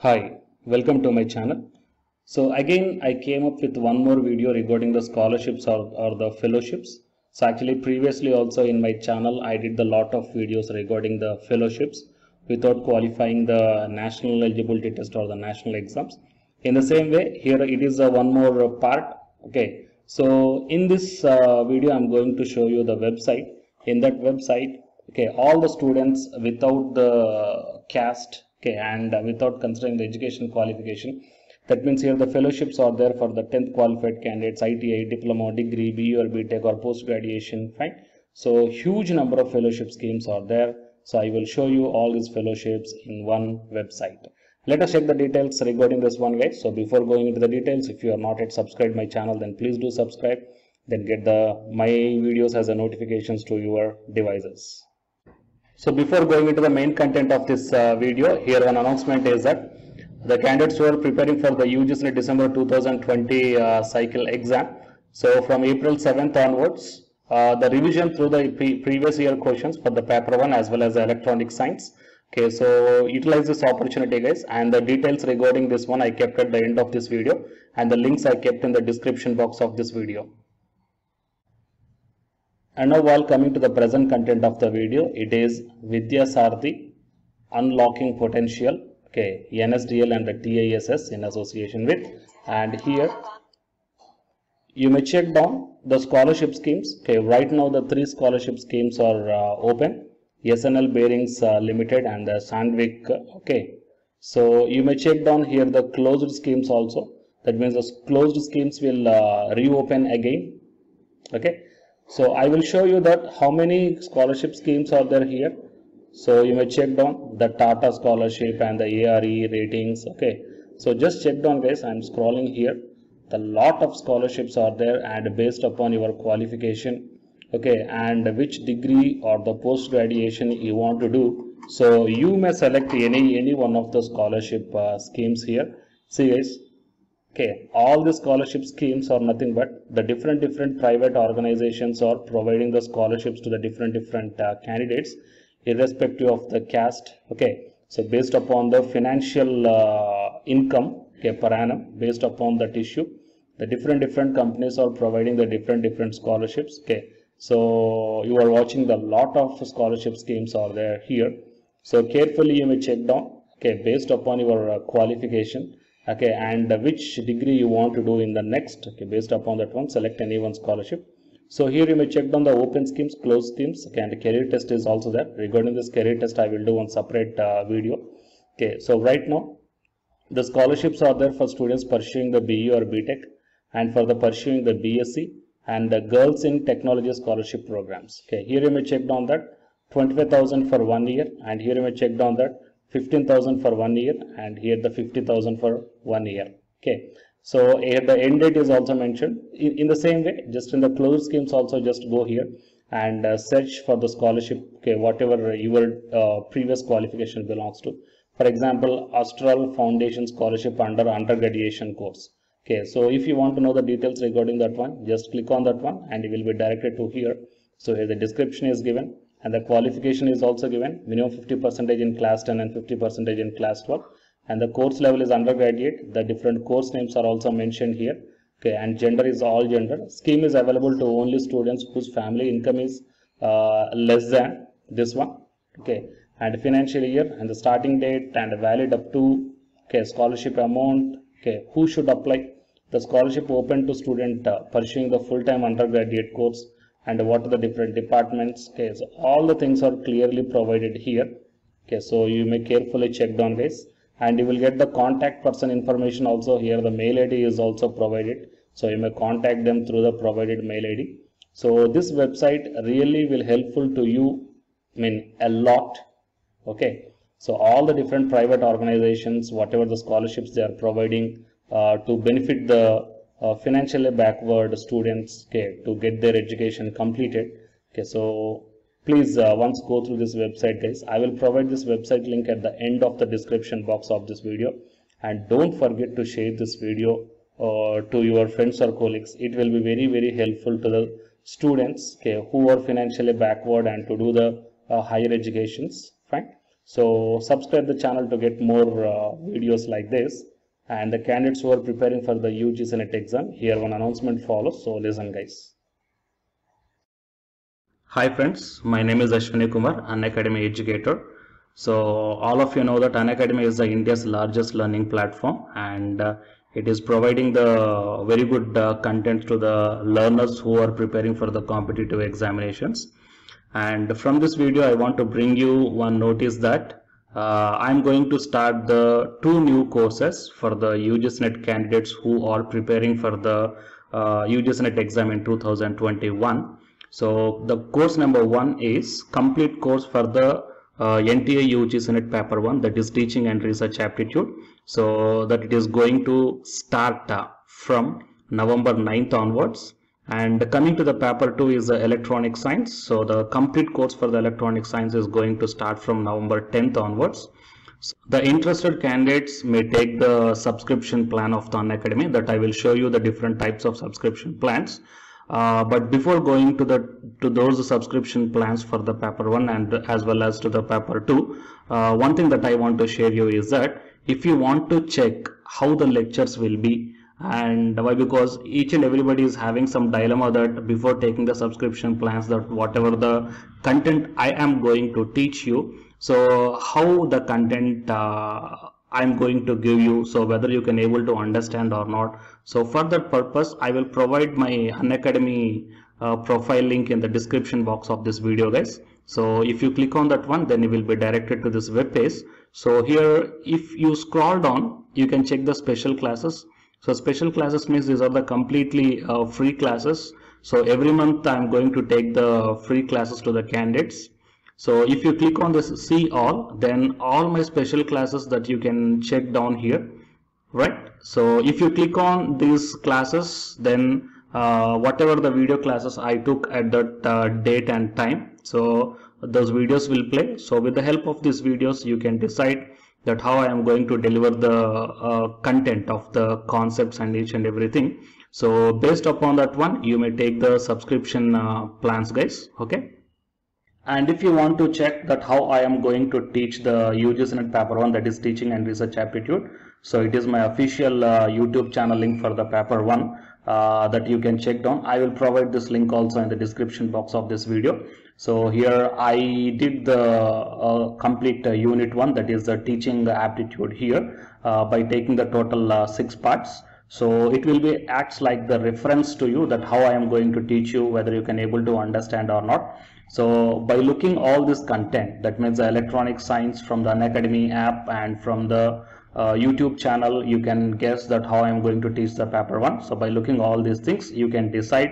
Hi, welcome to my channel. So again, I came up with one more video regarding the scholarships or the fellowships. So actually previously also in my channel, I did a lot of videos regarding the fellowships without qualifying the national eligibility test or the national exams. In the same way, here it is one more part. Okay, so in this video, I'm going to show you the website. In that website, okay, all the students without the caste, okay, and without considering the education qualification, that means here the fellowships are there for the 10th qualified candidates, ITI, diploma, degree, BU or BTech or post graduation, fine. So huge number of fellowship schemes are there. So I will show you all these fellowships in one website. Let us check the details regarding this one, guys. So before going into the details, if you are not yet subscribed my channel, then please do subscribe. Then get my videos as a notifications to your devices. So before going into the main content of this video, here one announcement is that the candidates who are preparing for the UGC December 2020 cycle exam. So from April 7th onwards, the revision through the previous year questions for the paper 1 as well as the electronic science. Okay, so utilize this opportunity, guys, and the details regarding this one I kept at the end of this video, and the links I kept in the description box of this video. And now while coming to the present content of the video, it is Vidya Saarathi Unlocking Potential, okay, NSDL and the TISS in association with, and here you may check down the scholarship schemes. Okay, right now the 3 scholarship schemes are open, SNL Bearings Limited and the Sandvik, okay. So you may check down here the closed schemes also. That means the closed schemes will reopen again, okay. So I will show you that how many scholarship schemes are there here. So you may check down the Tata scholarship and the ARE ratings. Okay. So just check down, guys. I'm scrolling here. The lot of scholarships are there and based upon your qualification. Okay. And which degree or the post graduation you want to do. So you may select any one of the scholarship schemes here. See, guys. Okay, all the scholarship schemes are nothing but the different private organizations are providing the scholarships to the different candidates irrespective of the caste. Okay, so based upon the financial income, okay, per annum, based upon that issue, the different companies are providing the different scholarships. Okay, so you are watching the lot of scholarship schemes are there here. So carefully you may check down, okay, based upon your qualification. Okay, and which degree you want to do in the next. Okay, based upon that one, select any one scholarship. So here you may check down the open schemes, closed schemes. Okay, and the career test is also there. Regarding this career test, I will do one separate video. Okay, so right now the scholarships are there for students pursuing the BE or BTech and for the pursuing the BSc and the Girls in Technology scholarship programs. Okay, here you may check down that 25,000 for 1 year, and here you may check down that 15,000 for 1 year, and here the 50,000 for 1 year. Okay, so here the end date is also mentioned in the same way. Just in the closed schemes also, just go here and search for the scholarship, okay, whatever your previous qualification belongs to. For example, Astral Foundation scholarship under undergraduation course. Okay, so if you want to know the details regarding that one, just click on that one and you will be directed to here. So here the description is given and the qualification is also given, minimum 50% in class 10 and 50% in class 12, and the course level is undergraduate. The different course names are also mentioned here. Okay, and gender is all gender. Scheme is available to only students whose family income is less than this one. Okay, and financial year and the starting date and valid up to, okay, scholarship amount. Okay, who should apply? The scholarship open to student pursuing the full-time undergraduate course, and what are the different departments. Okay, so all the things are clearly provided here. Okay, so you may carefully check down, guys, and you will get the contact person information also here. The mail ID is also provided, so you may contact them through the provided mail ID. So this website really will helpful to you, I mean, a lot. Okay, so all the different private organizations, whatever the scholarships they are providing to benefit the financially backward students, okay, to get their education completed. Okay, so please once go through this website, guys. I will provide this website link at the end of the description box of this video, and don't forget to share this video to your friends or colleagues. It will be very helpful to the students, okay, who are financially backward and to do the higher educations, fine. So subscribe the channel to get more videos like this. And the candidates who are preparing for the UGC NET exam, here one announcement follows. So listen guys. Hi friends, my name is Ashwini Kumar, Unacademy educator. So all of you know that Unacademy is India's largest learning platform, and it is providing the very good content to the learners who are preparing for the competitive examinations. And from this video I want to bring you one notice that I'm going to start the 2 new courses for the UGC NET candidates who are preparing for the UGC NET exam in 2021. So the course number 1 is complete course for the NTA UGC NET paper 1, that is teaching and research aptitude. So that it is going to start from November 9th onwards. And coming to the paper 2 is the electronic science. So the complete course for the electronic science is going to start from November 10th onwards. So the interested candidates may take the subscription plan of the Unacademy, that I will show you the different types of subscription plans. But before going to those subscription plans for the paper 1 and as well as to the paper 2, one thing that I want to share you is that if you want to check how the lectures will be, and why, because each and everybody is having some dilemma that before taking the subscription plans, that whatever the content I am going to teach you, so how the content I'm going to give you, so whether you can able to understand or not. So for that purpose I will provide my Unacademy profile link in the description box of this video guys. So if you click on that one, then you will be directed to this web page. So here if you scroll down, you can check the special classes. So special classes means these are the completely free classes. So every month I'm going to take the free classes to the candidates. So if you click on this see all, then all my special classes that you can check down here, right? So if you click on these classes, then whatever the video classes I took at that date and time, so those videos will play. So with the help of these videos you can decide that how I am going to deliver the content of the concepts and each and everything. So based upon that one, you may take the subscription plans guys, okay? And if you want to check that how I am going to teach the UGC NET paper 1, that is teaching and research aptitude, so it is my official YouTube channel link for the paper 1 that you can check down. I will provide this link also in the description box of this video. So here I did the complete unit 1, that is the teaching aptitude here by taking the total 6 parts. So it will be acts like the reference to you that how I am going to teach you, whether you can able to understand or not. So by looking all this content, that means the electronic science from the Unacademy app and from the YouTube channel, you can guess that how I am going to teach the paper 1. So by looking all these things, you can decide